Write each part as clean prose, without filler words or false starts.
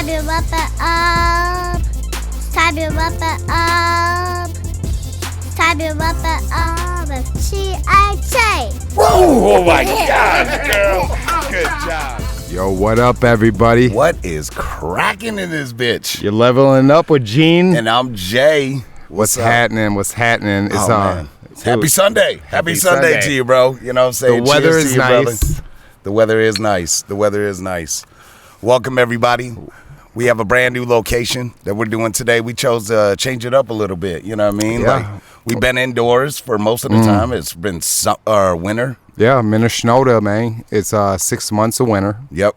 time to wrap it up. It's time to wrap it up. It's time to wrap it up with T.I.J. Oh my God, girl. Good job. Yo, what up, everybody? What is cracking in this bitch? You're leveling up with Gene. And I'm Jay. What's happening? What's happening? It's man. Happy Sunday. Happy Sunday to you, bro. You know what I'm saying? The weather Cheers is to you, nice. brother. The weather is nice. The weather is nice. Welcome, everybody. We have a brand new location that we're doing today. We chose to change it up a little bit. You know what I mean? Yeah. Like, we've been indoors for most of the time. It's been winter. Yeah, Minnesota, man. It's 6 months of winter. Yep.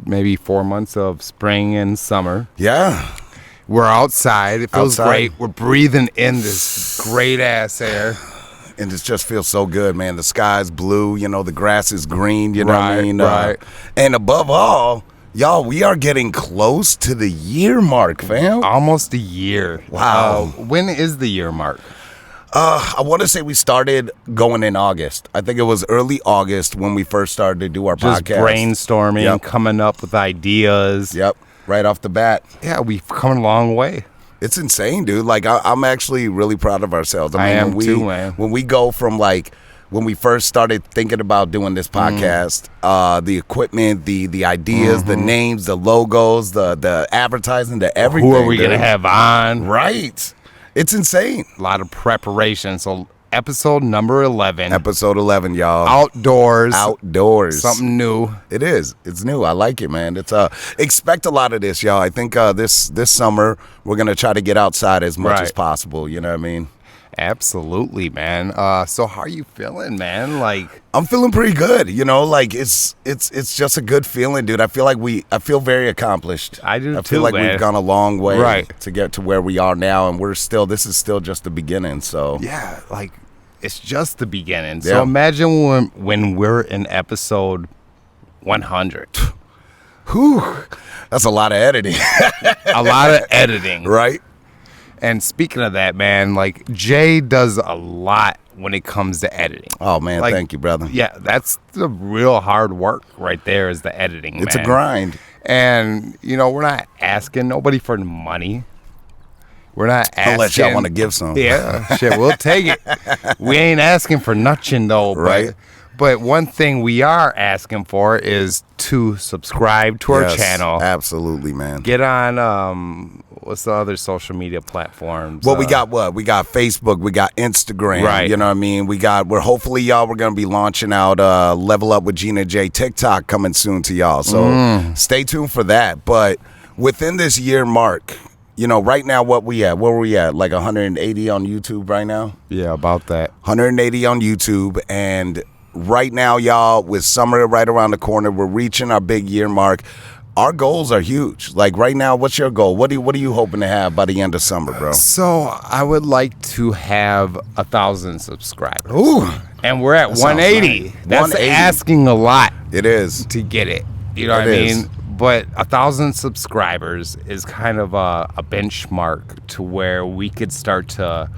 Maybe 4 months of spring and summer. Yeah. We're outside. It feels Outside. great. We're breathing in this great ass air. And it just feels so good, man. The sky's blue, you know, the grass is green, you know what I mean? Right. And above all, y'all, we are getting close to the year mark, fam. Almost a year. Wow. When is the year mark? I want to say we started going in August. I think it was early August when we first started to do our Just podcast. brainstorming, Yep. coming up with ideas. Yep, right off the bat. Yeah, we've come a long way. It's insane, dude. Like, I'm actually really proud of ourselves. I am when too, man. When we go from, like, when we first started thinking about doing this podcast, the equipment, the ideas, the names, the logos, the advertising, the everything. Who are we going to dude. have on? Right. It's insane. A lot of preparation. So episode number 11. Episode 11, y'all. Outdoors. Outdoors. Something new. It is. It's new. I like it, man. It's expect a lot of this, y'all. I think this summer we're gonna try to get outside as much as possible. You know what I mean? Absolutely, man. So how are you feeling, man? Like, I'm feeling pretty good. You know, like it's just a good feeling, dude. I feel very accomplished. I do I too, feel like man. we've gone a long way Right. to get to where we are now, and this is still just the beginning. So yeah, like it's just the beginning. Yeah. So imagine when we're in episode 100. whew, that's a lot of editing, A lot of editing. right? And speaking of that, man, like Jay does a lot when it comes to editing. Oh man, Like, thank you, brother. Yeah, that's the real hard work right there is the editing, It's man. a grind. And, you know, we're not asking nobody for money. We're not asking. Unless y'all want to give some. Yeah, shit, we'll take it. We ain't asking for nothing, though. Right. But one thing we are asking for is to subscribe to our Yes, channel. Absolutely, man. Get on, what's the other social media platforms? Well, we got what? We got Facebook, we got Instagram. Right. You know what I mean? We're hopefully, y'all, we're going to be launching out Level Up with Gina J TikTok coming soon to y'all. So stay tuned for that. But within this year mark, you know, right now, where were we at? Like 180 on YouTube right now? Yeah, about that. 180 on YouTube. And right now, y'all, with summer right around the corner, we're reaching our big year mark. Our goals are huge. Like right now, what's your goal? What are you hoping to have by the end of summer, bro? So I would like to have 1,000 subscribers. Ooh, And we're at That sounds 180. nice. That's 180. asking a lot it is. to get it. You know what It I is. mean? But 1,000 subscribers is kind of a benchmark to where we could start to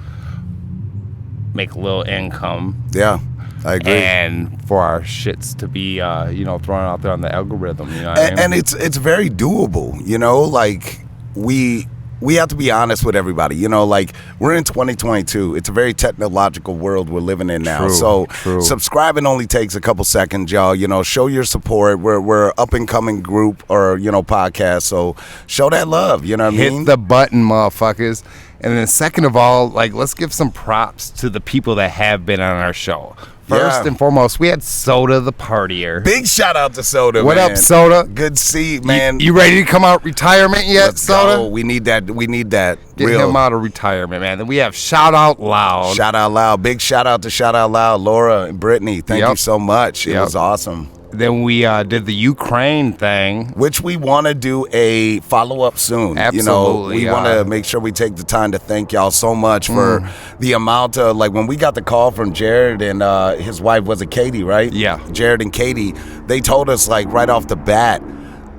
make a little income Yeah, I agree. and for our shits to be, thrown out there on the algorithm. You know what I mean? And it's very doable. You know, like we have to be honest with everybody. You know, like we're in 2022. It's a very technological world we're living in now. True, So true. subscribing only takes a couple seconds, y'all. You know, show your support. We're up and coming group or podcast. So show that love. You know what I mean? Hit the button, motherfuckers. And then second of all, like, let's give some props to the people that have been on our show. First Yeah. and foremost, we had Soda the Partier. Big shout out to Soda. What man. up, Soda? Good to see you, man. You ready to come out retirement yet, Let's Soda? go. We need that. Get Real. him out of retirement, man. Then we have Shout Out Loud. Shout out loud. Big shout out to Shout Out Loud, Laura and Brittany. Thank Yep. you so much. It Yep. was awesome. Then we did the Ukraine thing. Which we want to do a follow-up soon. Absolutely, we want to make sure we take the time to thank y'all so much for the amount of, like, when we got the call from Jared and his wife, was it Katie, right? Yeah. Jared and Katie, they told us, like, right off the bat,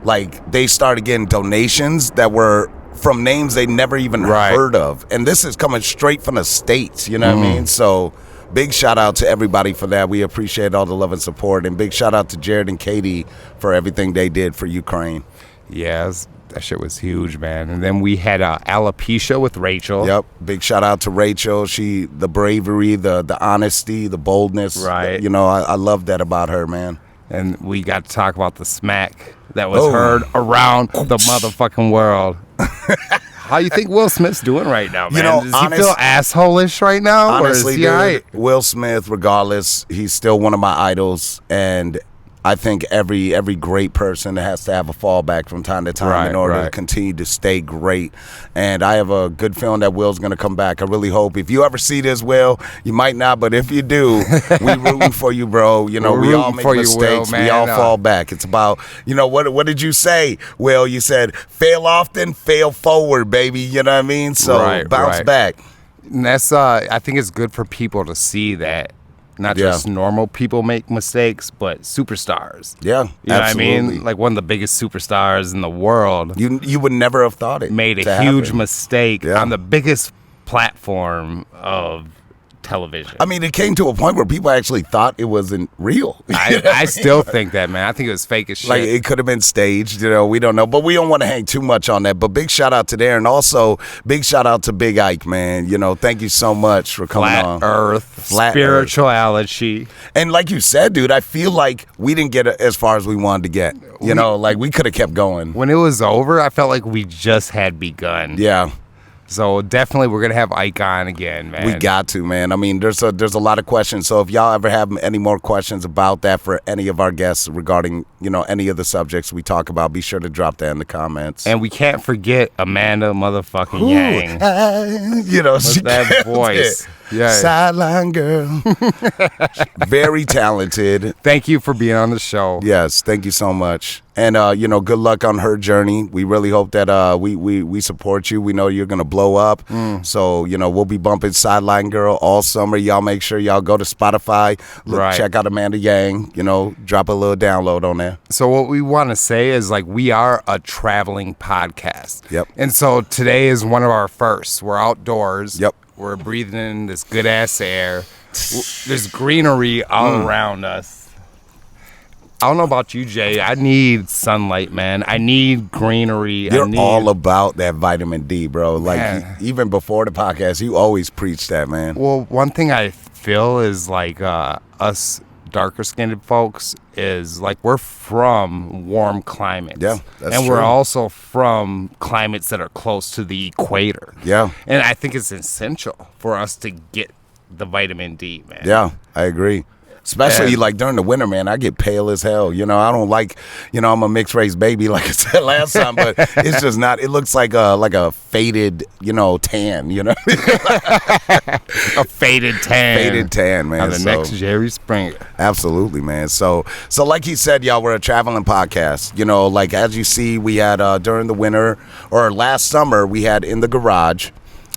like, they started getting donations that were from names they never even Right. heard of. And this is coming straight from the States, you know what I mean? So big shout out to everybody for that. We appreciate all the love and support. And big shout out to Jared and Katie for everything they did for Ukraine. Yes, that shit was huge, man. And then we had alopecia with Rachel. Yep. Big shout out to Rachel. The bravery, the honesty, the boldness. Right. You know, I love that about her, man. And we got to talk about the smack that was heard around the motherfucking world. How you think Will Smith's doing right now, man? You know, does he feel asshole-ish right now? Honestly, or is he dude, all right? Will Smith, regardless, he's still one of my idols, and I think every great person has to have a fallback from time to time in order to continue to stay great. And I have a good feeling that Will's going to come back. I really hope. If you ever see this, Will, you might not, but if you do, we rooting for you, bro. You know, we all make mistakes. We all fall back. It's about, you know, what did you say, Will? You said, fail often, fail forward, baby. You know what I mean? So bounce back. And that's, I think it's good for people to see that. Not just normal people make mistakes, but superstars. Yeah, you know what I mean? Like one of the biggest superstars in the world. You would never have thought it. Made a huge mistake on the biggest platform of television. I mean, it came to a point where people actually thought it wasn't real. I still think that, man. I think it was fake as shit. Like, it could have been staged, you know, we don't know. But we don't want to hang too much on that. But big shout out to there. And also, big shout out to Big Ike, man. You know, thank you so much for coming on. Flat spirituality. And like you said, dude, I feel like we didn't get as far as we wanted to get. You know, like we could have kept going. When it was over, I felt like we just had begun. Yeah. So definitely we're going to have Ike on again, man. We got to, man. I mean, there's a lot of questions. So if y'all ever have any more questions about that for any of our guests regarding, you know, any of the subjects we talk about, be sure to drop that in the comments. And we can't forget Amanda motherfucking Yang. You know, with that voice. Yeah. Sideline girl. Very talented. Thank you for being on the show. Yes, thank you so much. And, you know, good luck on her journey. We really hope that we support you. We know you're going to blow up. So, you know, we'll be bumping Sideline Girl all summer. Y'all make sure y'all go to Spotify. Check out Amanda Yang. You know, drop a little download on there. So what we want to say is, like, we are a traveling podcast. Yep. And so today is one of our firsts. We're outdoors. Yep. We're breathing in this good-ass air. There's greenery all around us. I don't know about you, Jay. I need sunlight, man. I need greenery. You're all about that vitamin D, bro. Like, even before the podcast, you always preach that, man. Well, one thing I feel is, like, us darker-skinned folks is, like, we're from warm climates. Yeah, that's and true. we're also from climates that are close to the equator. Yeah. And I think it's essential for us to get the vitamin D, man. Yeah, I agree. Especially like during the winter, man, I get pale as hell. You know, I don't like, you know, I'm a mixed race baby, like I said last time, but it's just not. It looks like a faded, you know, tan. You know, a faded tan. Faded tan, man. The next Jerry Springer. Absolutely, man. So like he said, y'all, we're a traveling podcast. You know, like as you see, we had during the winter or last summer, we had In the Garage.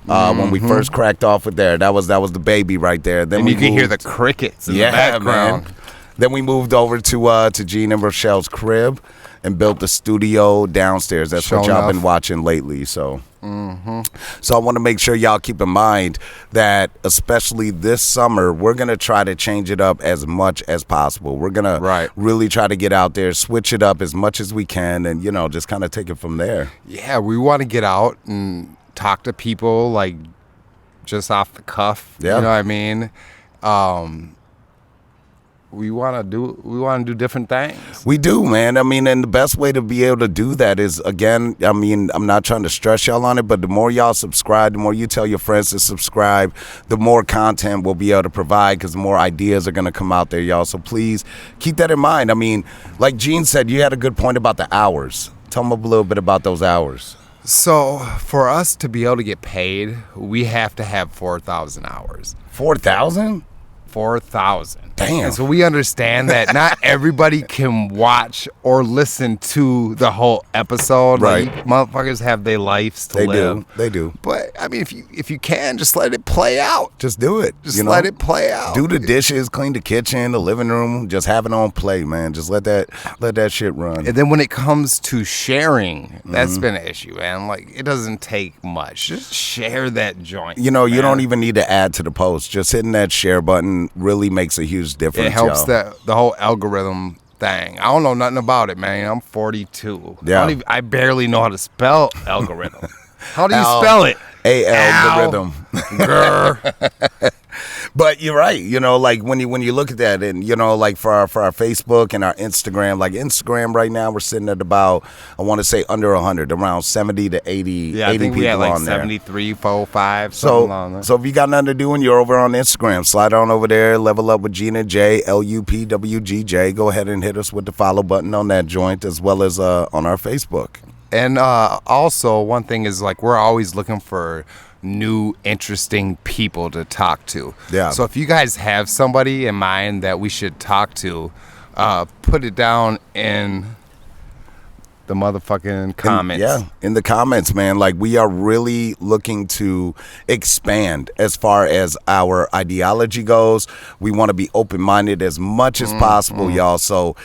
When we first cracked off with there, that was the baby right there. Then and you can hear the crickets in the background. Man. Then we moved over to Gene and Rochelle's crib and built the studio downstairs. That's what y'all been watching lately. So, so I want to make sure y'all keep in mind that, especially this summer, we're gonna try to change it up as much as possible. We're gonna really try to get out there, switch it up as much as we can, and you know, just kind of take it from there. Yeah, we want to get out and talk to people, like, just off the cuff. Yeah. You know what I mean? We want to do different things. We do, man. I mean, and the best way to be able to do that is, again, I mean, I'm not trying to stress y'all on it, but the more y'all subscribe, the more you tell your friends to subscribe, the more content we'll be able to provide, because the more ideas are going to come out there, y'all. So please keep that in mind. I mean, like Gene said, you had a good point about the hours. Tell them a little bit about those hours. So for us to be able to get paid, we have to have 4,000 hours. 4,000? 4,000. Damn. And so we understand that not everybody can watch or listen to the whole episode. Right. Like, motherfuckers have their lives to live. They do. But I mean, if you can, just let it play out. Just do it. Just let it play out. Do the dishes, clean the kitchen, the living room. Just have it on play, man. Just let that shit run. And then when it comes to sharing, that's been an issue, man. Like, it doesn't take much. Just share that joint. You know, you don't even need to add to the post. Just hitting that share button really makes a huge difference. It helps the whole algorithm thing. I don't know nothing about it, man. I'm 42. Yeah. I barely know how to spell algorithm. How do you spell it? Algorithm. Grr. But you're right. You know, like when you look at that, and you know, like for our Facebook and our Instagram, like Instagram right now, we're sitting at about, I want to say under 100, around 70 to 80. Yeah, 80 I think people we had like on there. 73, 45, something along there. So if you got nothing to do and you're over on Instagram, slide on over there, Level Up with Gina J, LUPWGJ. Go ahead and hit us with the follow button on that joint, as well as on our Facebook. And also, one thing is, like, we're always looking for new, interesting people to talk to. Yeah. So if you guys have somebody in mind that we should talk to, put it down in the motherfucking comments. In the comments, man. Like, we are really looking to expand as far as our ideology goes. We want to be open-minded as much as possible, y'all. So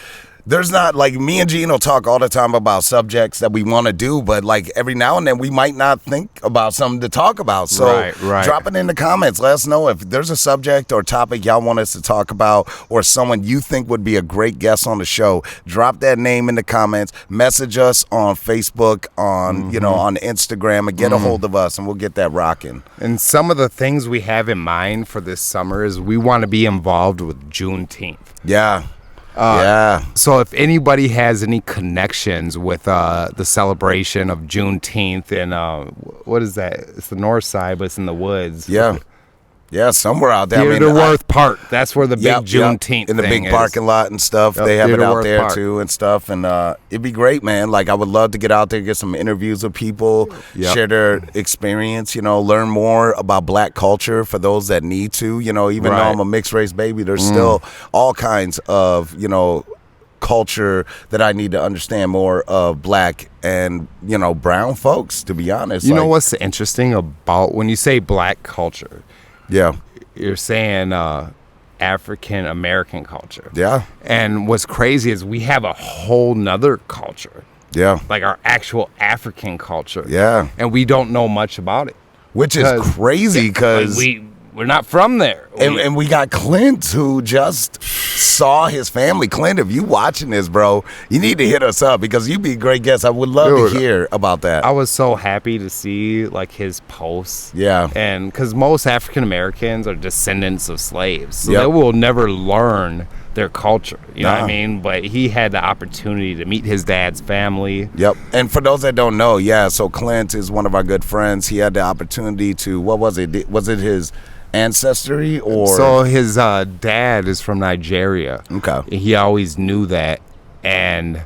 there's not, like, me and Gino talk all the time about subjects that we want to do, but like every now and then we might not think about something to talk about. So Right. drop it in the comments. Let us know if there's a subject or topic y'all want us to talk about, or someone you think would be a great guest on the show. Drop that name in the comments. Message us on Facebook, on you know, on Instagram, and get a hold of us, and we'll get that rocking. And some of the things we have in mind for this summer is we want to be involved with Juneteenth. Yeah. Yeah. So if anybody has any connections with the celebration of Juneteenth and what is that? It's the north side, but it's in the woods. Yeah, somewhere out there. Theaterworth Park. That's where the big Juneteenth in the thing big parking lot and stuff. Yep, they have it out Theaterworth there Park. too and stuff. And it'd be great, man. Like, I would love to get out there, get some interviews with people, share their experience, you know, learn more about black culture for those that need to. You know, even though I'm a mixed race baby, there's still all kinds of, you know, culture that I need to understand more of black and, you know, brown folks, to be honest. You know what's interesting about when you say black culture? Yeah. You're saying African American culture. Yeah. And what's crazy is we have a whole nother culture. Yeah. Like our actual African culture. Yeah. And we don't know much about it. Which is crazy because we're not from there. And we got Clint, who just saw his family. Clint, if you watching this, bro, you need to hit us up because you'd be a great guest. I would love to hear about that. I was so happy to see like his posts. Yeah. And because most African Americans are descendants of slaves, so Yep. they will never learn their culture. You know what I mean? But he had the opportunity to meet his dad's family. Yep. And for those that don't know, so Clint is one of our good friends. He had the opportunity to, what was it? Was it his ancestry or? So his dad is from Nigeria. Okay. He always knew that, and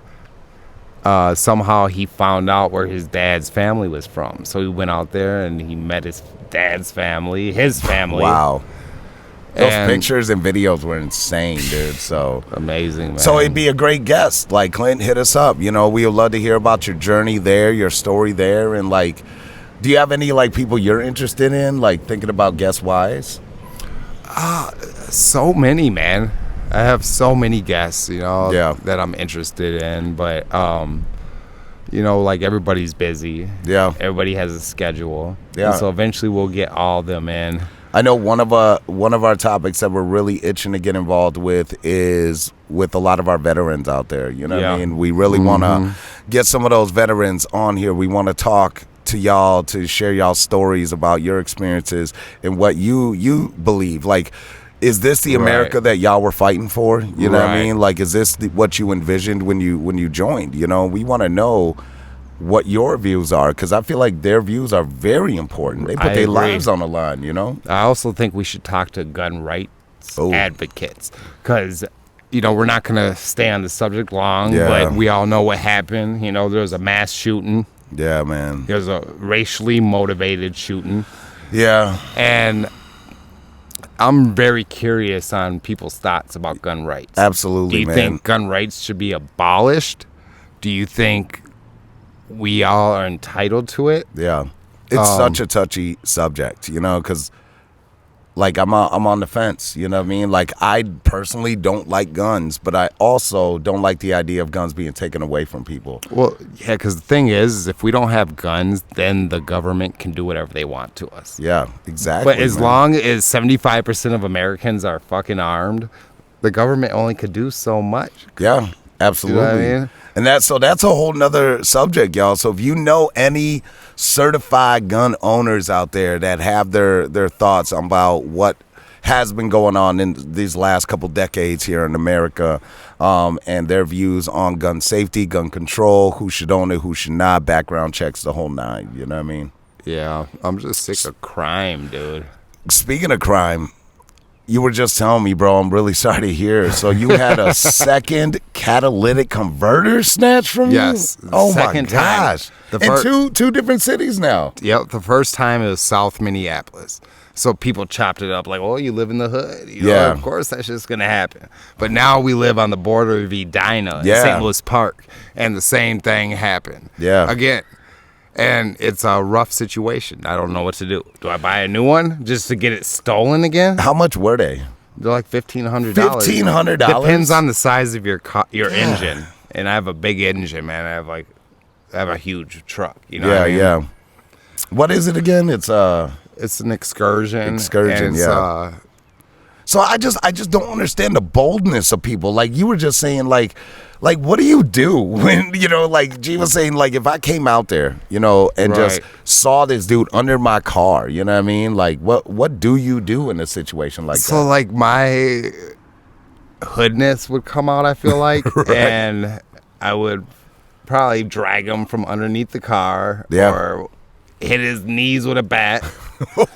somehow he found out where his dad's family was from. So he went out there and he met his dad's family, his family. Wow. Those And pictures and videos were insane, dude. So amazing, man. So it'd be a great guest. Like, Clint, hit us up. You know, we would love to hear about your journey there, your story there, and like, do you have any like people you're interested in, like thinking about guest-wise? So many, man. I have so many guests, you know, that I'm interested in, but you know, like everybody's busy. Yeah. Everybody has a schedule. Yeah. And so eventually we'll get all of them in. I know one of our topics that we're really itching to get involved with is with a lot of our veterans out there. You know what I mean? We really want to get some of those veterans on here. We want to talk to y'all, to share y'all stories about your experiences and what you believe. Like, is this the America that y'all were fighting for? You know what I mean? Like, is this what you envisioned when you joined? You know, we want to know what your views are, because I feel like their views are very important. They put their lives on the line, you know? I also think we should talk to gun rights advocates, because, you know, we're not going to stay on the subject long, but we all know what happened. You know, there was a mass shooting. Yeah, man. There's a racially motivated shooting. Yeah. And I'm very curious on people's thoughts about gun rights. Absolutely, Do you think gun rights should be abolished? Do you think we all are entitled to it? Yeah. It's such a touchy subject, you know, because, like, I'm on the fence, you know what I mean? Like, I personally don't like guns, but I also don't like the idea of guns being taken away from people. Well, yeah, because the thing is, if we don't have guns, then the government can do whatever they want to us. Yeah, exactly. But as long as 75% of Americans are fucking armed, the government only could do so much. Yeah. Absolutely. You know what I mean? And that's a whole nother subject, y'all. So if you know any certified gun owners out there that have their thoughts about what has been going on in these last couple decades here in America, and their views on gun safety, gun control, who should own it, who should not, background checks, the whole nine, you know what I mean? Yeah, I'm just sick of crime, dude. Speaking of crime, you were just telling me, bro, I'm really sorry to hear. So you had a second catalytic converter snatched from you? Yes. Oh second my gosh. Time. In two different cities now. Yep, the first time it was South Minneapolis. So people chopped it up like, well, you live in the hood. You know, of course that's just going to happen. But now we live on the border of Edina in St. Louis Park, and the same thing happened. Yeah. Again. And it's a rough situation. I don't know what to do. Do I buy a new one just to get it stolen again? How much were they? They're like $1,500. $1,500? Depends on the size of your engine. And I have a big engine, man. I have a huge truck. You know what I mean? Yeah. What is it again? It's an excursion. Excursion, yeah. So I just don't understand the boldness of people. Like you were just saying, like what do you do when, you know, like G was saying, like if I came out there, you know, and just saw this dude under my car, you know what I mean? Like what do you do in a situation like that? So like my hoodness would come out, I feel like, and I would probably drag him from underneath the car or hit his knees with a bat.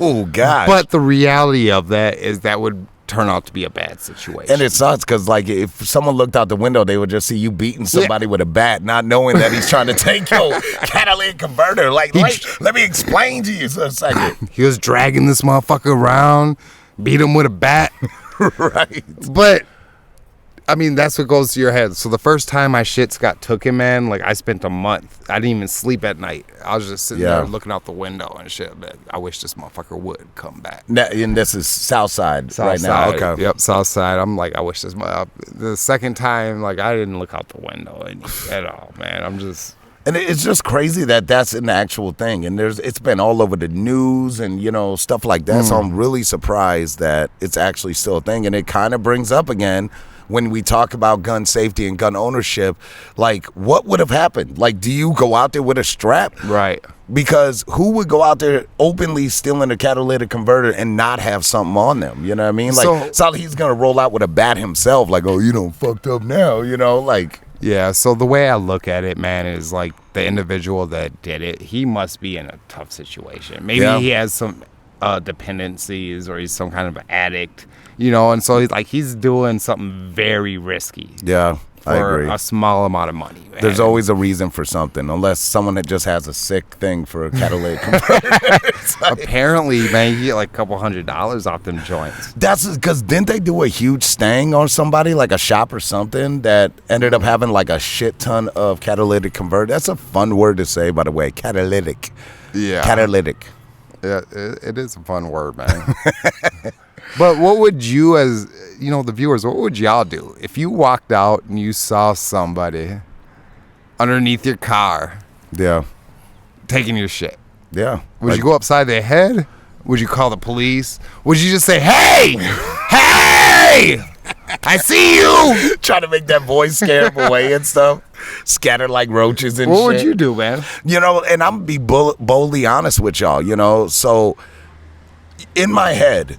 Oh, gosh. But the reality of that is that would turn out to be a bad situation. And it sucks because, like, if someone looked out the window, they would just see you beating somebody with a bat, not knowing that he's trying to take your catalytic converter. Like, let me explain to you for a second. He was dragging this motherfucker around, beat him with a bat. Right. But I mean, that's what goes to your head. So the first time my shits got taken, man, like I spent a month. I didn't even sleep at night. I was just sitting there looking out the window and shit. But I wish this motherfucker would come back. And this is Southside right now. Okay. Yep, Southside. I'm like, I wish this. The second time, like, I didn't look out the window at all, man. I'm just. And it's just crazy that that's an actual thing. And it's been all over the news and, you know, stuff like that. So I'm really surprised that it's actually still a thing. And it kind of brings up again, when we talk about gun safety and gun ownership, like what would have happened? Like, do you go out there with a strap? Right. Because who would go out there openly stealing a catalytic converter and not have something on them? You know what I mean? Like, it's not like he's going to roll out with a bat himself, like, oh, you don't fucked up now, you know, like. Yeah, so the way I look at it, man, is like the individual that did it, he must be in a tough situation. Maybe he has some dependencies or he's some kind of addict, you know, and so he's doing something very risky. Yeah, I agree. For a small amount of money, man. There's always a reason for something, unless someone that just has a sick thing for a catalytic converter. Apparently, man, you get like a couple $100 off them joints. That's because didn't they do a huge sting on somebody, like a shop or something, that ended up having like a shit ton of catalytic converter? That's a fun word to say, by the way, catalytic. Yeah. Catalytic. Yeah, it is a fun word, man. But what would you, as you know, the viewers, what would y'all do if you walked out and you saw somebody underneath your car, taking your shit? Yeah. Would you go upside their head? Would you call the police? Would you just say, "Hey, hey, I see you"? Trying to make that voice scare them away and stuff. Scatter like roaches and shit. What would you do, man? You know, and I'm going to be boldly honest with y'all, you know. So in my head,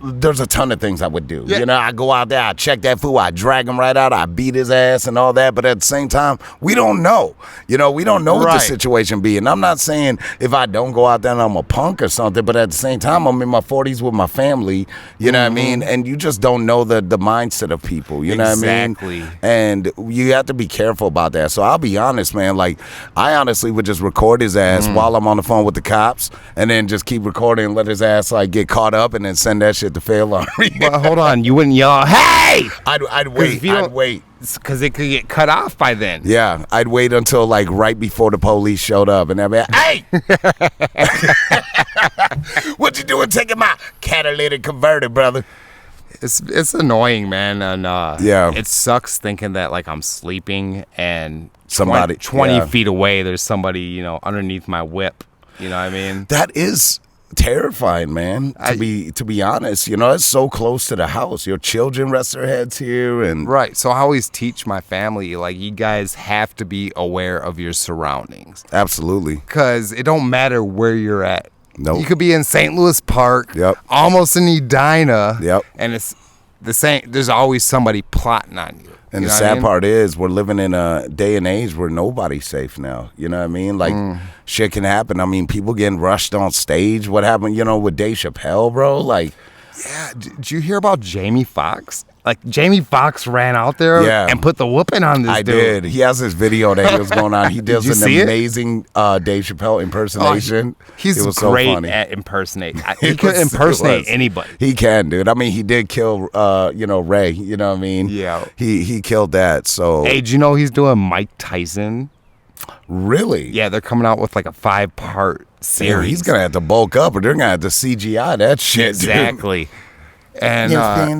there's a ton of things I would do. Yeah. You know, I go out there, I check that fool, I drag him right out, I beat his ass and all that. But at the same time, we don't know. You know, we don't know what the situation be. And I'm not saying if I don't go out there and I'm a punk or something, but at the same time, I'm in my 40s with my family. You know what I mean? And you just don't know the mindset of people. You know what I mean? Exactly. And you have to be careful about that. So I'll be honest, man. Like, I honestly would just record his ass while I'm on the phone with the cops and then just keep recording and let his ass, like, get caught up and then send that shit to fail on me. But hold on, you wouldn't yell, "Hey!" I'd wait. I'd wait. Because it could get cut off by then. Yeah, I'd wait until like right before the police showed up, and I'd be like, "Hey, what you doing taking my catalytic converter, brother?" It's annoying, man, and it sucks thinking that like I'm sleeping and somebody 20 feet away, there's somebody, you know, underneath my whip. You know what I mean? That is terrifying, man. To be honest, you know, it's so close to the house. Your children rest their heads here, and Right. So I always teach my family, like, you guys have to be aware of your surroundings. absolutely. Because it don't matter where you're at. Nope. You could be in St. Louis Park, Yep. almost in Edina, Yep. and it's the same. There's always somebody plotting on you. And You the know what I sad mean? part is we're living in a day and age where nobody's safe now. You know what I mean? Like, shit can happen. I mean, people getting rushed on stage. What happened, you know, with Dave Chappelle, bro? Like, Yeah. Did you hear about Jamie Foxx? Like, Jamie Foxx ran out there Yeah. and put the whooping on this I dude. did. He has this video that he was going on. He does you an see it? amazing Dave Chappelle impersonation. He's it was great so funny. at impersonate. He It could was- impersonate it was. anybody. He can, dude. I mean, he did kill, you know, Ray. You know what I mean? Yeah. He killed that. So Hey, do you know he's doing Mike Tyson? really, Yeah, they're coming out with like a 5-part Damn, series. he's gonna have to bulk up, or they're gonna have to CGI that shit. dude. Exactly. And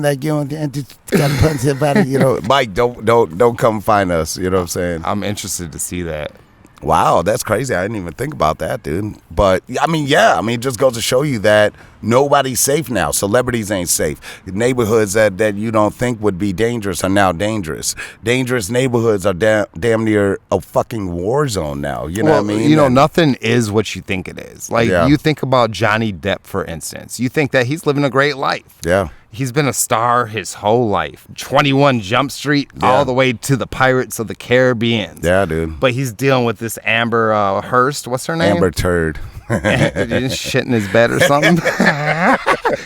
like you just gotta punch somebody, you know. Mike, don't come find us. You know what I'm saying? I'm interested to see that. Wow, that's crazy. I didn't even think about that, dude. But I mean, yeah, I mean, it just goes to show you that nobody's safe now. Celebrities ain't safe. Neighborhoods that you don't think would be dangerous are now dangerous. Dangerous neighborhoods are damn near a fucking war zone now. You know what I mean? You know, And- nothing is what you think it is. Like, Yeah. you think about Johnny Depp, for instance. You think that he's living a great life. Yeah. He's been a star his whole life. 21 Jump Street, Yeah. all the way to the Pirates of the Caribbean. Yeah, dude. But he's dealing with this Amber Hearst. What's her name? Amber Turd. Did she shit in his bed or something?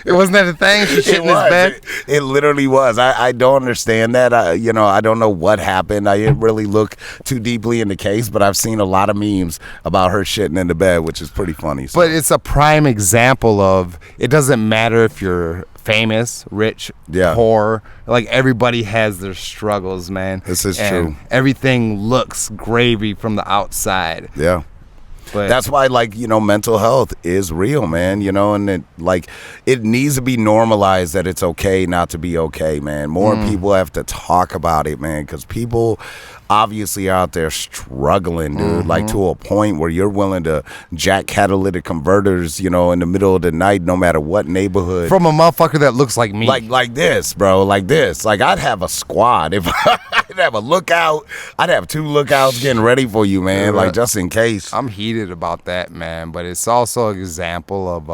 It wasn't that a thing? She shit in his bed? It literally was. I don't understand that. I don't know what happened. I didn't really look too deeply in the case, but I've seen a lot of memes about her shitting in the bed, which is pretty funny. So. But it's a prime example of it doesn't matter if you're famous, rich, Yeah. poor. Like, everybody has their struggles, man. This is And true. everything looks gravy from the outside. Yeah. But That's why, like, you know, mental health is real, man, you know, and it needs to be normalized that it's okay not to be okay, man. More people have to talk about it, man, because people obviously are out there struggling, dude, like to a point where you're willing to jack catalytic converters, you know, in the middle of the night, no matter what neighborhood. from a motherfucker that looks like me. Like this, bro, like this. Like, I'd have a squad. If I'd have a lookout, I'd have 2 lookouts getting ready for you, man, Yeah. like, just in case. I'm heated about that, man. But it's also an example of,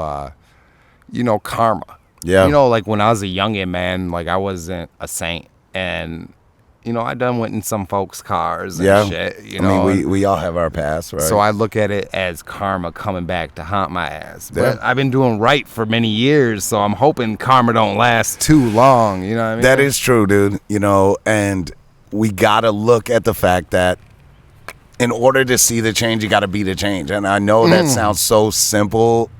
karma. Yeah. You know, like, when I was a youngin', man, like, I wasn't a saint. And, I done went in some folks' cars and Yeah. shit, I mean, we all have our past, right? So I look at it as karma coming back to haunt my ass. But Yeah. I've been doing right for many years, so I'm hoping karma don't last too long. You know what I mean? That is true, dude. You know, and we gotta look at the fact that in order to see the change, you gotta be the change. And I know that sounds so simple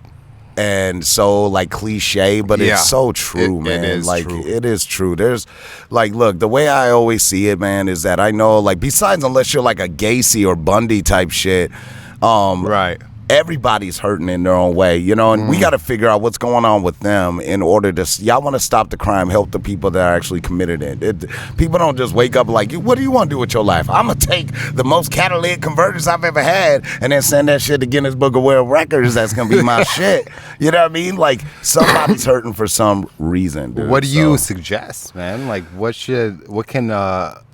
and so like cliche, but Yeah. it's so true, It man. is like true. it is true. There's like, look, the way I always see it, man, is that I know, like, besides unless you're like a Gacy or Bundy type shit, right. everybody's hurting in their own way, you know, and we got to figure out what's going on with them in order to, y'all want to stop the crime, help the people that are actually committed it. People don't just wake up like, what do you want to do with your life? I'm going to take the most catalytic converters I've ever had and then send that shit to Guinness Book of World Records. That's going to be my shit. You know what I mean? Like, somebody's hurting for some reason, dude. What do you So, suggest, man? Like, what can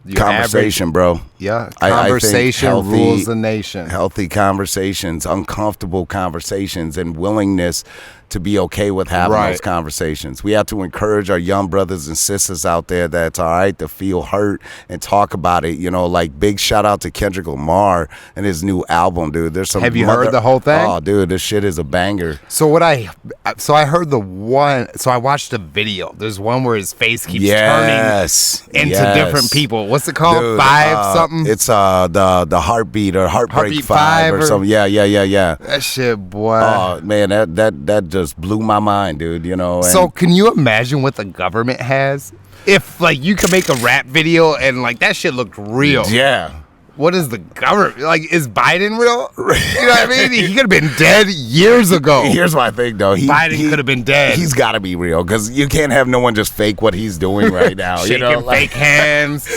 your conversation, bro. average, yeah, I think conversation healthy- rules the nation. Healthy conversations, uncomfortable conversations, and willingness to be okay with having Right. those conversations. We have to encourage our young brothers and sisters out there that it's all right to feel hurt and talk about it. You know, like, big shout out to Kendrick Lamar and his new album, dude. There's some. Have you heard the whole thing? Oh, dude, this shit is a banger. So I heard the one. So I watched the video. There's one where his face keeps Yes, turning into yes. different people. What's it called? Dude, 5 something. It's the heartbeat or heartbreak Heartbeat 5 or or- something. Yeah. That shit, boy. Oh man, that just blew my mind, dude. You know. And So can you imagine what the government has? If, like, you could make a rap video and, like, that shit looked real. yeah, what is the government? Like, is Biden real? You know what I mean? He could have been dead years ago. Here's my thing, though. Biden could have been dead. He's got to be real because you can't have no one just fake what he's doing right now. Shaking fake hands.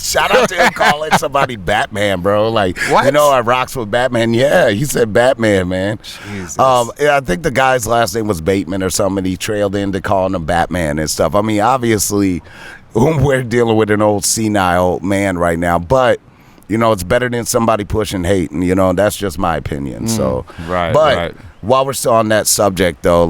Shout out to him calling somebody Batman, bro. Like, what? I rocks with Batman. Yeah, he said Batman, man. Jesus. I think the guy's last name was Bateman or something. And he trailed into calling him Batman and stuff. I mean, obviously, we're dealing with an old senile man right now, but it's better than somebody pushing hate, and that's just my opinion. So, right. While we're still on that subject, though,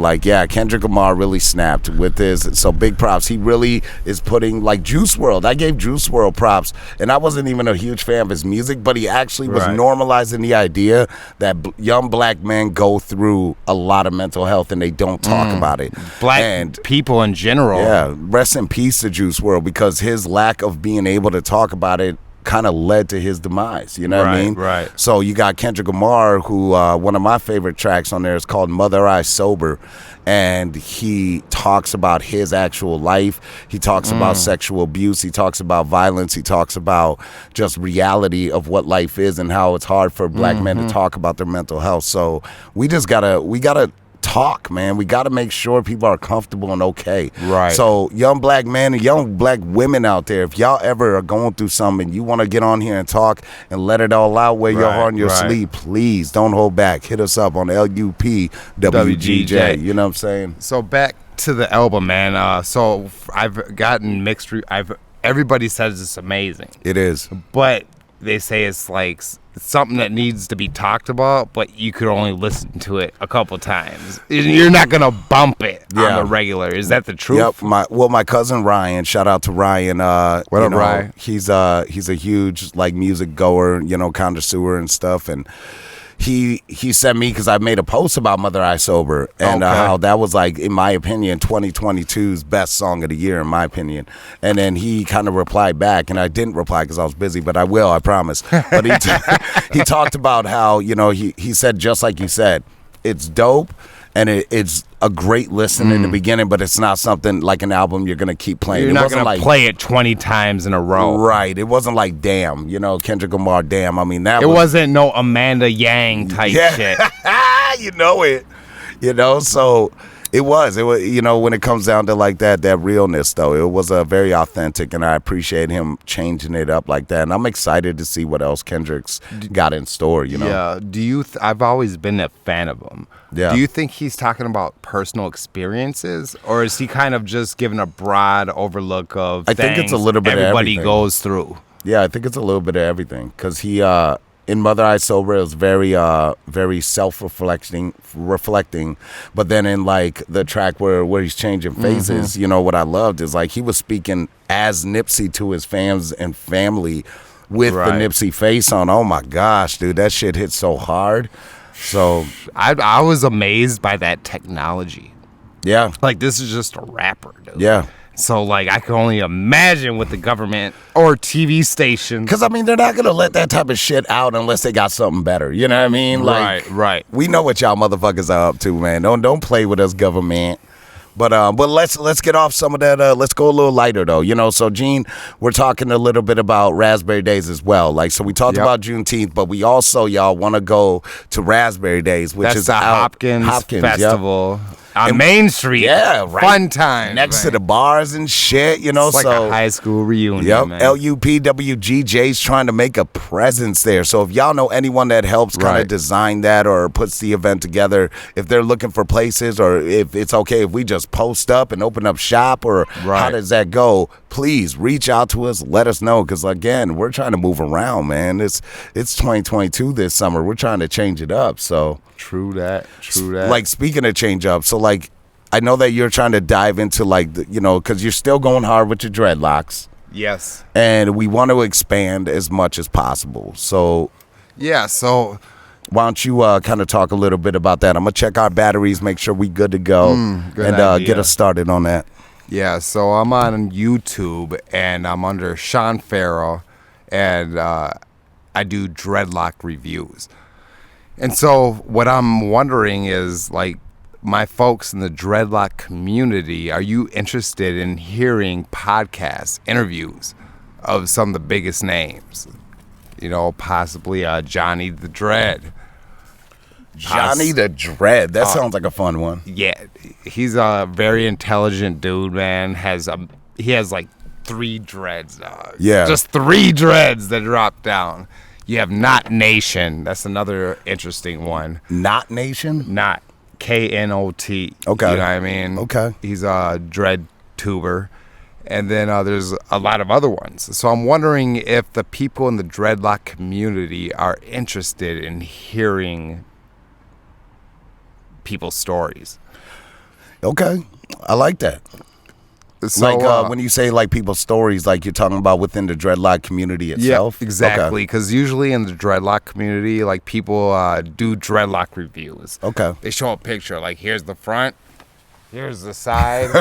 Kendrick Lamar really snapped with this. So big props. He really is putting Juice WRLD. I gave Juice WRLD props, and I wasn't even a huge fan of his music, but he actually was normalizing the idea that young black men go through a lot of mental health and they don't talk about it. Black people in general. Yeah, rest in peace to Juice WRLD, because his lack of being able to talk about it kind of led to his demise, you know what I mean? Right. So you got Kendrick Lamar, who one of my favorite tracks on there is called Mother I Sober, and he talks about his actual life. He talks about sexual abuse. He talks about violence. He talks about just reality of what life is and how it's hard for black men to talk about their mental health. So we gotta talk, man. We got to make sure people are comfortable and okay. Right. So young black men and young black women out there, if y'all ever are going through something, you want to get on here and talk and let it all out, wear your heart on your sleeve, please don't hold back. Hit us up on LUP WGJ. You know what I'm saying? So back to the album, man. So I've gotten mixed. Everybody says it's amazing. It is. But they say it's something that needs to be talked about, but you could only listen to it a couple times. You're not gonna bump it on the regular. Is that the truth? Yep. My cousin Ryan. Shout out to Ryan. What up, Ryan? He's a huge music goer, connoisseur and stuff, and he sent me, because I made a post about Mother I Sober and how that was, in my opinion, 2022's best song of the year, in my opinion. And then he kind of replied back, and I didn't reply because I was busy, but I will, I promise. But he talked about how, he said, just like you said, it's dope and it's a great listen in the beginning, but it's not something like an album you're going to keep playing. You're not going to play it 20 times in a row. Right. It wasn't like Damn, Kendrick Lamar, Damn. I mean, it wasn't no Amanda Yang type shit. You know it. So it was, when it comes down to that realness, though, it was very authentic, and I appreciate him changing it up like that. And I'm excited to see what else Kendrick's got in store, Yeah. I've always been a fan of him. Yeah. Do you think he's talking about personal experiences, or is he kind of just giving a broad overlook of I think it's a little bit everybody of everything. Goes through? Yeah, I think it's a little bit of everything, because he in Mother I Sober, it was very self-reflecting, but then in the track where he's changing phases, what I loved is he was speaking as Nipsey to his fans and family with the Nipsey face on. Oh my gosh, dude, that shit hit so hard. So I was amazed by that technology. Yeah. This is just a rapper, dude. Yeah. So, I can only imagine with the government or TV station. Because, I mean, they're not going to let that type of shit out unless they got something better. You know what I mean? Right. We know what y'all motherfuckers are up to, man. Don't play with us, government. But let's get off some of that. Let's go a little lighter, though. So, Gene, we're talking a little bit about Raspberry Days as well. So we talked about Juneteenth, but we also, y'all, want to go to Raspberry Days, which is the Hopkins Festival. On Main Street. Yeah, right. Fun time. Next to the bars and shit, It's like a high school reunion, man. LUPWGJ's trying to make a presence there. So if y'all know anyone that helps kind of design that or puts the event together, if they're looking for places, or if it's okay if we just post up and open up shop, or how does that go, please reach out to us. Let us know, because, again, we're trying to move around, man. It's 2022 this summer. We're trying to change it up, so... True that. Speaking of change up, so I know that you're trying to dive into because you're still going hard with your dreadlocks. Yes. And we want to expand as much as possible. So yeah. So why don't you kind of talk a little bit about that? I'm gonna check our batteries, make sure we good to go, and get us started on that. Yeah. So I'm on YouTube and I'm under Sean Farrell, and I do dreadlock reviews. And so what I'm wondering is, my folks in the dreadlock community, are you interested in hearing podcasts, interviews of some of the biggest names? possibly Johnny the Dread. Johnny the Dread. That sounds like a fun one. Yeah, he's a very intelligent dude, man. He has like 3 dreads, dog. Yeah. Just 3 dreads that drop down. You have Not Nation. That's another interesting one. Not Nation? Not KNOT. Okay. You know what I mean? Okay. He's a dread tuber. And then there's a lot of other ones. So I'm wondering if the people in the dreadlock community are interested in hearing people's stories. Okay. I like that. So, when you say like people's stories, like you're talking about within the dreadlock community itself? Yeah, exactly. Because usually in the dreadlock community, like people do dreadlock reviews. Okay. They show a picture, like here's the front, here's the side,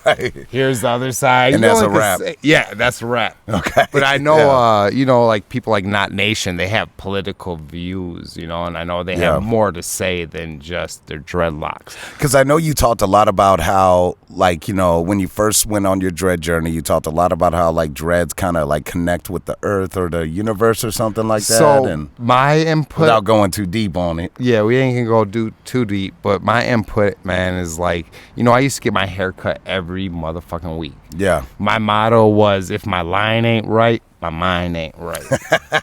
Right. here's the other side. And that's a wrap. Yeah, that's a wrap. Okay. But I know, like people like Not Nation, they have political views, and I know they have more to say than just their dreadlocks. Because I know you talked a lot about how, like, when you first went on your dread journey, you talked a lot about how, like, dreads kind of, like, connect with the earth or the universe or something like that. So and my input... without going too deep on it. Yeah, we ain't gonna go too deep, but my input, man, is like, I used to get my hair cut every motherfucking week. Yeah. My motto was, if my line ain't right, my mind ain't right.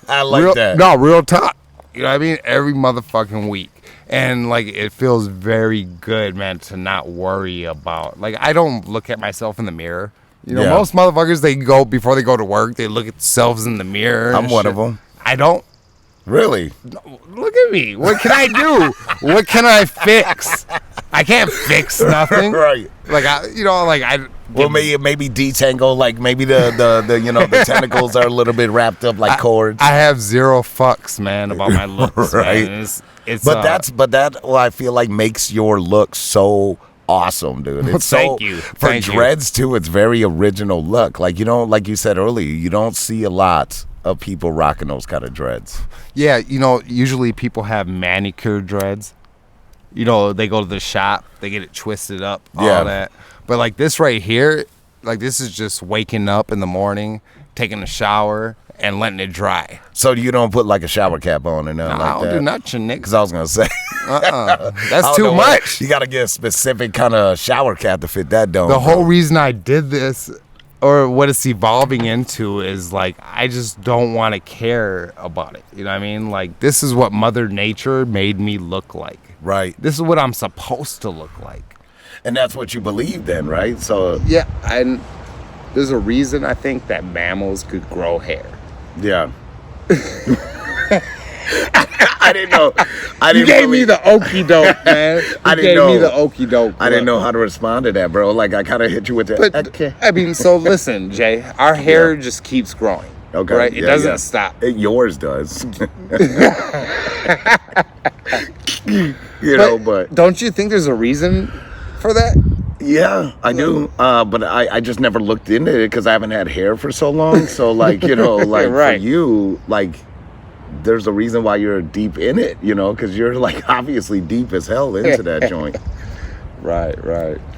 I like that. No, real talk. You know what I mean? Every motherfucking week. And, like, it feels very good, man, to not worry about... Like, I don't look at myself in the mirror. Most motherfuckers, before they go to work, they look at themselves in the mirror. I'm one of them. I don't. Really? Look at me. What can I do? What can I fix? I can't fix nothing. Right. Like, Well, maybe detangle, like maybe the tentacles are a little bit wrapped up like cords. I have zero fucks, man, about my looks. Right. Man. That I feel like makes your look so awesome, dude. It's Thank you. For dreads too, it's very original look. Like like you said earlier, you don't see a lot of people rocking those kind of dreads. Yeah, usually people have manicured dreads. They go to the shop, they get it twisted up, all that. But like this right here, like this is just waking up in the morning, taking a shower, and letting it dry. So you don't put like a shower cap on or nothing like that? I don't do nothing, Nick. Because I was going to say. That's too much. You got to get a specific kind of shower cap to fit that dome. The whole reason I did this, or what it's evolving into, is like I just don't want to care about it. You know what I mean? Like, this is what Mother Nature made me look like. Right. This is what I'm supposed to look like. And that's what you believe then, right? So yeah, and there's a reason I think that mammals could grow hair. Yeah. I didn't know. You gave me the okie doke, man. I didn't know. You gave me the okie doke. I didn't know how to respond to that, bro. Like, I kind of hit you with that. Okay. I mean, so listen, Jay. Our hair just keeps growing. Okay. Right? It doesn't stop. Yours does. But don't you think there's a reason for that? Yeah, I do. But I just never looked into it because I haven't had hair for so long. So, like, like right. For you, like, there's a reason why you're deep in it, because you're, like, obviously deep as hell into that joint. Right.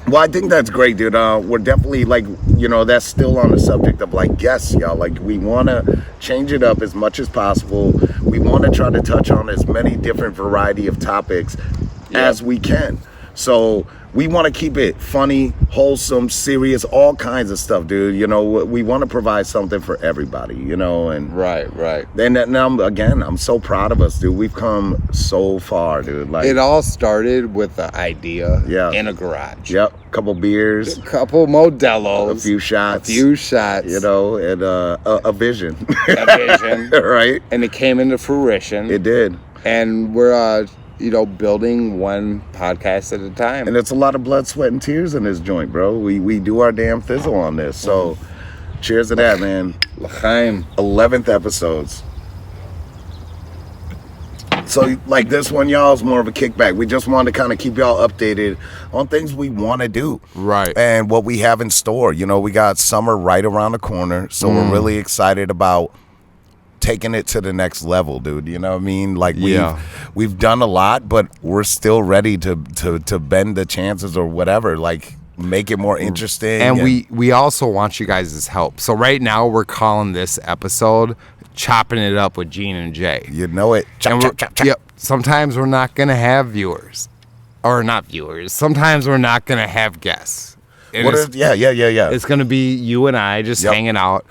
Well, I think that's great, dude. We're definitely, like, that's still on the subject of, like, guests, y'all. Like, we want to change it up as much as possible. We want to try to touch on as many different variety of topics as we can. So we want to keep it funny, wholesome, serious, all kinds of stuff, dude. We want to provide something for everybody, and right. And now, again, I'm so proud of us, dude. We've come so far, dude. Like, it all started with the idea in a garage. Yep, couple beers, a couple Modelos, a few shots, and a vision, right? And it came into fruition. It did, and we're building one podcast at a time. And it's a lot of blood, sweat, and tears in this joint, bro. We do our damn thizzle on this. So, cheers to that, man. L'chaim. 11th episodes. So, like, this one, y'all, is more of a kickback. We just wanted to kind of keep y'all updated on things we want to do. Right. And what we have in store. We got summer right around the corner. So, we're really excited about taking it to the next level, dude. You know what I mean? Like, we've done a lot, but we're still ready to bend the chances or whatever, like make it more interesting. And we also want you guys' help. So right now we're calling this episode chopping it up with Gene and Jay. You know it. Chop, And chop, chop, chop. Yep. Sometimes we're not gonna have viewers, or not viewers. Sometimes we're not gonna have guests. And Yeah. It's gonna be you and I just Yep. hanging out.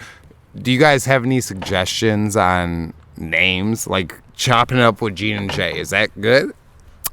Do you guys have any suggestions on names, like chopping it up with Gene and Jay? Is that good?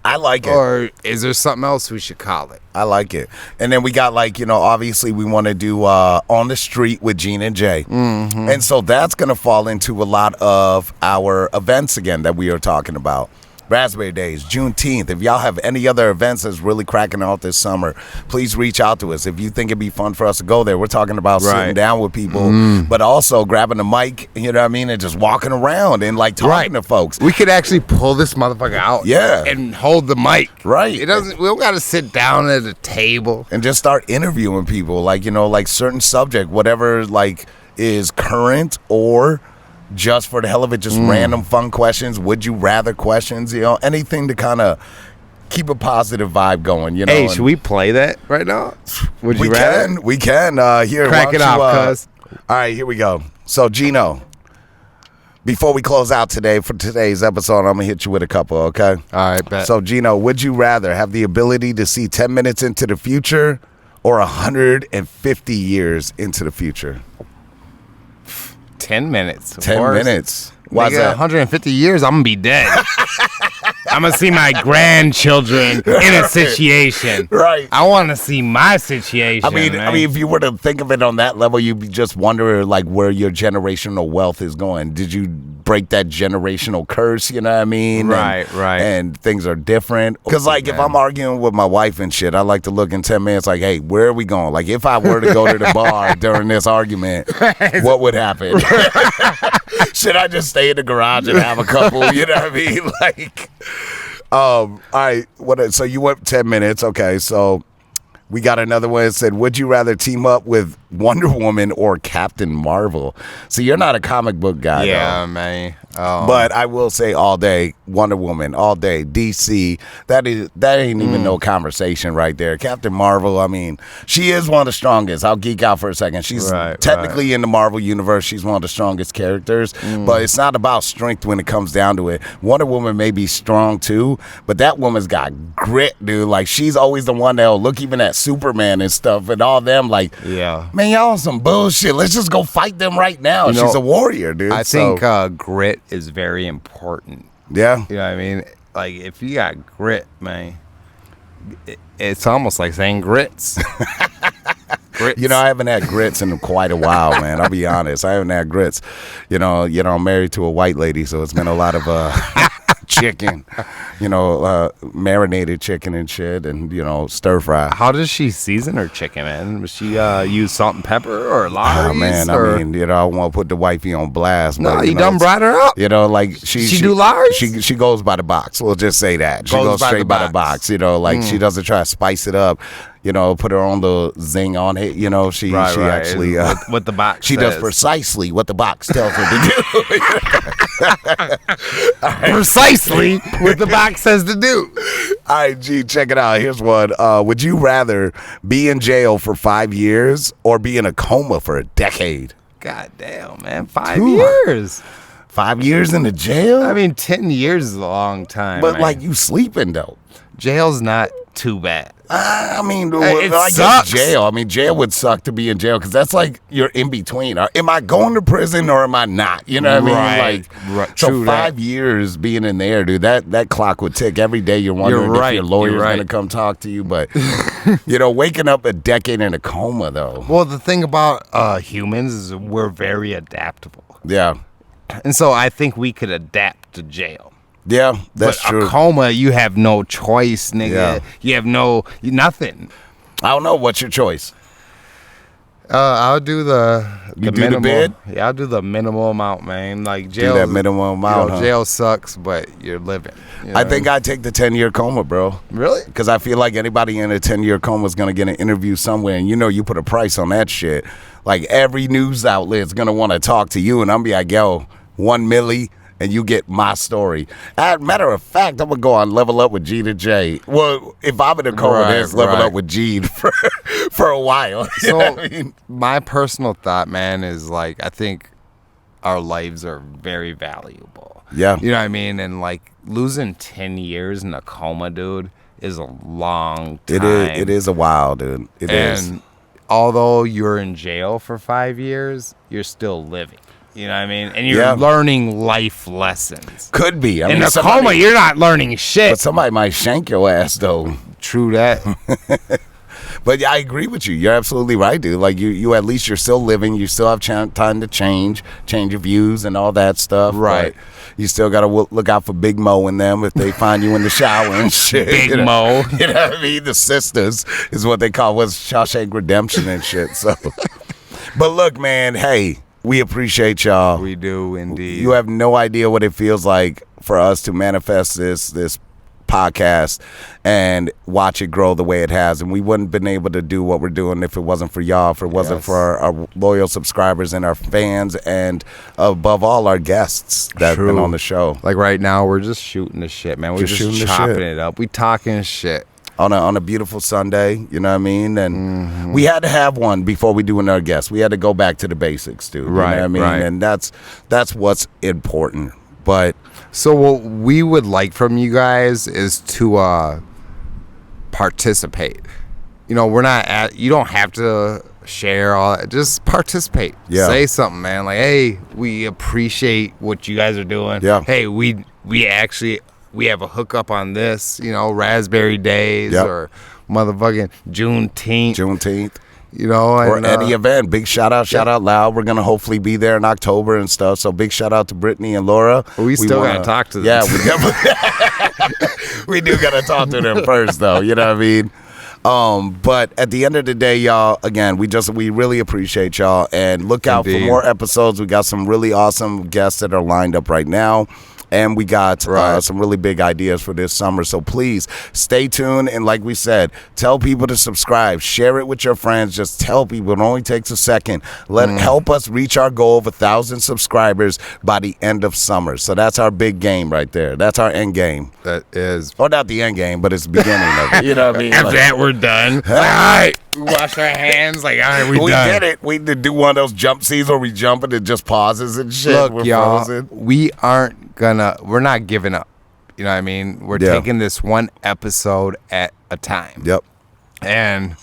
I like it. Or is there something else we should call it? I like it. And then we got obviously we want to do On the Street with Gene and Jay. Mm-hmm. And so that's going to fall into a lot of our events again that we are talking about. Raspberry Days, Juneteenth. If y'all have any other events that's really cracking out this summer, please reach out to us. If you think it'd be fun for us to go there, we're talking about sitting down with people, but also grabbing a mic, you know what I mean, and just walking around and talking to folks. We could actually pull this motherfucker out, and hold the mic. Right. It doesn't. We don't got to sit down at a table And just start interviewing people, certain subject, whatever is current or just for the hell of it, just random fun questions, would you rather questions, anything to kind of keep a positive vibe going, Hey, should we play that right now? Would you rather? We can. Here, Crack it off, cuz. All right, here we go. So, Gino, before we close out today for today's episode, I'm going to hit you with a couple, okay? All right, bet. So, Gino, would you rather have the ability to see 10 minutes into the future or 150 years into the future? 10 minutes. 10 minutes. Why's that? 150 years, I'm going to be dead. I'm going to see my grandchildren in a situation. Right. I want to see my situation. I mean, if you were to think of it on that level, you'd just wonder where your generational wealth is going. Did you break that generational curse? You know what I mean? Right. And things are different. Because if I'm arguing with my wife and shit, I like to look in 10 minutes hey, where are we going? If I were to go to the bar during this argument, what would happen? Should I just stay in the garage and have a couple? You know what I mean? All right. So you went 10 minutes. Okay. So we got another one that said, would you rather team up with Wonder Woman or Captain Marvel? So you're not a comic book guy, yeah, though. man. But I will say all day, Wonder Woman, all day, DC. That ain't even no conversation right there. Captain Marvel, I mean, she is one of the strongest. I'll geek out for a second. She's technically in the Marvel universe, she's one of the strongest characters. But it's not about strength when it comes down to it. Wonder Woman may be strong too, but that woman's got grit, dude. She's always the one that'll look even at Superman and stuff and all them man, y'all on some bullshit. Let's just go fight them right now. She's a warrior, dude. I think grit is very important. Yeah. You know what I mean? If you got grit, man, it's almost like saying grits. Grits. I haven't had grits in quite a while, man. I'll be honest. I haven't had grits. I'm married to a white lady, so it's been a lot of chicken, marinated chicken and shit, and stir fry. How does she season her chicken, man? Does she use salt and pepper or lard? Oh man, I mean, I don't want to put the wifey on blast. No, but, you done brought her up. She do lard. She goes by the box. We'll just say that she goes straight by the box. She doesn't try to spice it up. Put her on the zing on it. She actually what the box. She does precisely what the box tells her to do. Precisely what the box says to do. All right, G, check it out. Here's one. Would you rather be in jail for 5 years or be in a coma for a decade? God damn, man. 5 years. 5 years in the jail? I mean, 10 years is a long time. But man. you sleeping though. Jail's not too bad. I mean, it I sucks. guess jail. I mean, jail would suck to be in jail because that's you're in between. Am I going to prison or am I not? You know what I mean? Right. So True 5 years being in there, dude, that clock would tick every day. You're wondering if your lawyer's going to come talk to you. But, waking up a decade in a coma, though. Well, the thing about humans is we're very adaptable. Yeah. And so I think we could adapt to jail. Yeah, that's true. A coma, you have no choice, nigga. Yeah. You have nothing. I don't know. What's your choice? I'll do the minimal. The bid? Yeah, I'll do the minimal amount, man. Jail. Do that minimal amount. Jail sucks, but you're living. I think I'd take the 10-year coma, bro. Really? Because I feel like anybody in a 10-year coma is gonna get an interview somewhere, and you put a price on that shit. Every news outlet's gonna want to talk to you, and I'm be like, yo, $1 million. And you get my story. Matter of fact, I'm gonna go on Level Up with Gene and Jay. Well, if I'm in a coma, there's Level Up with Gene for a while. So my personal thought, man, is I think our lives are very valuable. Yeah. You know what I mean? And like losing 10 years in a coma, dude, is a long time. It is a while, dude. It is. And although you're in jail for 5 years, you're still living. You know what I mean? And you're learning life lessons. Could be. In a coma, you're not learning shit. But somebody might shank your ass, though. True that. But yeah, I agree with you. You're absolutely right, dude. Like you at least you're still living. You still have time to change your views and all that stuff. Right. But you still got to look out for Big Mo and them if they find you in the shower and shit. Big Mo. You know what I mean? The sisters is what they call was Shawshank Redemption and shit. So, but look, man. Hey, we appreciate y'all. We do indeed. You have no idea what it feels like for us to manifest this podcast and watch it grow the way it has, and we wouldn't have been able to do what we're doing if it wasn't for y'all, if it wasn't for our loyal subscribers and our fans, and above all our guests that have been on the show. Like right now we're just shooting the shit, man. We're just chopping it up. We talking shit on a beautiful Sunday, you know what I mean? And we had to have one before we do another guest. We had to go back to the basics, dude. Right, you know what I mean? right. And that's what's important. But so what we would like from you guys is to participate. You know, you don't have to share all that. Just participate. Yeah. Say something, man. Like, hey, we appreciate what you guys are doing. Yeah. Hey, we have a hookup on this, you know, Raspberry Days or motherfucking Juneteenth. You know, or any event. Big shout out loud. We're gonna hopefully be there in October and stuff. So big shout out to Brittany and Laura. We still gotta talk to them. Yeah, we definitely we do gotta talk to them first, though. You know what I mean? But at the end of the day, y'all, again, we really appreciate y'all, and look out for more episodes. We got some really awesome guests that are lined up right now. And we got some really big ideas for this summer. So please stay tuned. And like we said, tell people to subscribe. Share it with your friends. Just tell people. It only takes a second. Help us reach our goal of 1,000 subscribers by the end of summer. So that's our big game right there. That's our end game. That is. Or not the end game, but it's the beginning of it. You know what I mean? After that, we're done. All right. We wash our hands. Like, all right, we done. Did it. We did do one of those jump scenes where we jump and it just pauses and shit. Look, we're y'all, frozen. we're not giving up. You know what I mean? We're taking this one episode at a time. Yep. And,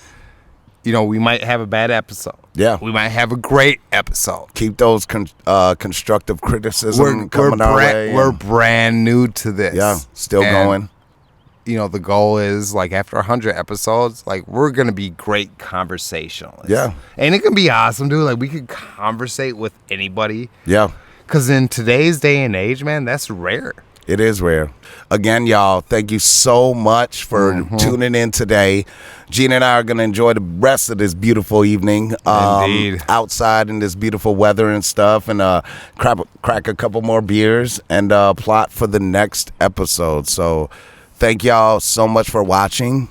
you know, we might have a bad episode. Yeah. We might have a great episode. Keep those constructive criticism coming our way. We're brand new to this. Yeah, still going. You know, the goal is, like, after 100 episodes, like, we're going to be great conversationalists. Yeah. And it can be awesome, dude. Like, we could conversate with anybody. Yeah. Because in today's day and age, man, that's rare. It is rare. Again, y'all, thank you so much for tuning in today. Gina and I are going to enjoy the rest of this beautiful evening outside in this beautiful weather and stuff, and crack a couple more beers and plot for the next episode. So thank y'all so much for watching.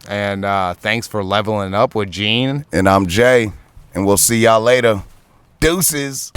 And thanks for leveling up with Gene. And I'm Jay, and we'll see y'all later. Deuces.